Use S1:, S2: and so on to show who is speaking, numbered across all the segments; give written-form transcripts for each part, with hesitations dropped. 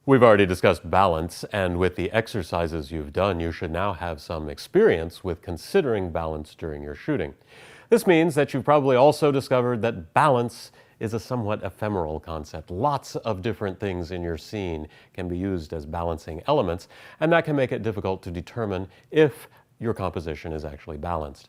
S1: We've already discussed balance, and with the exercises you've done, you should now have some experience with considering balance during your shooting. This means that you've probably also discovered that balance is a somewhat ephemeral concept. Lots of different things in your scene can be used as balancing elements, and that can make it difficult to determine if your composition is actually balanced.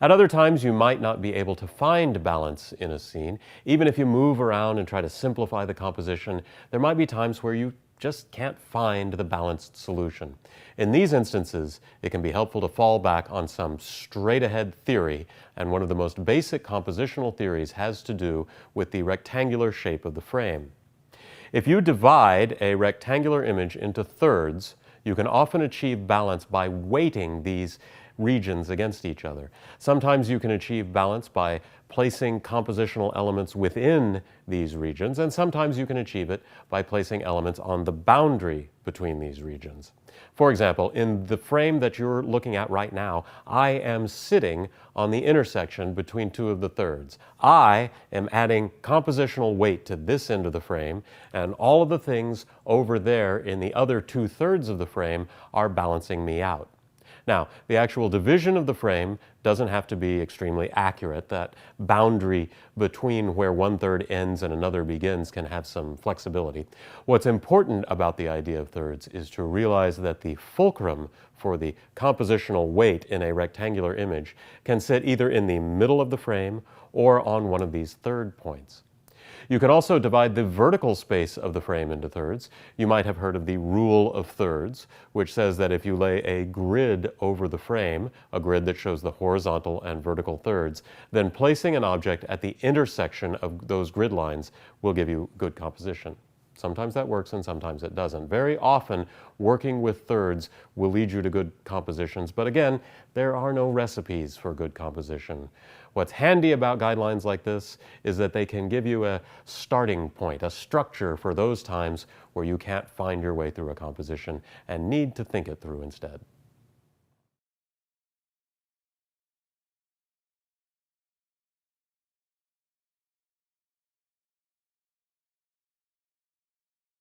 S1: At other times, you might not be able to find balance in a scene. Even if you move around and try to simplify the composition, there might be times where you just can't find the balanced solution. In these instances, it can be helpful to fall back on some straight-ahead theory, and one of the most basic compositional theories has to do with the rectangular shape of the frame. If you divide a rectangular image into thirds, you can often achieve balance by weighting these regions against each other. Sometimes you can achieve balance by placing compositional elements within these regions, and sometimes you can achieve it by placing elements on the boundary between these regions. For example, in the frame that you're looking at right now, I am sitting on the intersection between two of the thirds. I am adding compositional weight to this end of the frame, and all of the things over there in the other 2/3 of the frame are balancing me out. Now, the actual division of the frame doesn't have to be extremely accurate. That boundary between where 1/3 ends and another begins can have some flexibility. What's important about the idea of thirds is to realize that the fulcrum for the compositional weight in a rectangular image can sit either in the middle of the frame or on one of these third points. You can also divide the vertical space of the frame into thirds. You might have heard of the rule of thirds, which says that if you lay a grid over the frame, a grid that shows the horizontal and vertical thirds, then placing an object at the intersection of those grid lines will give you good composition. Sometimes that works and sometimes it doesn't. Very often, working with thirds will lead you to good compositions, but again, there are no recipes for good composition. What's handy about guidelines like this is that they can give you a starting point, a structure for those times where you can't find your way through a composition and need to think it through instead.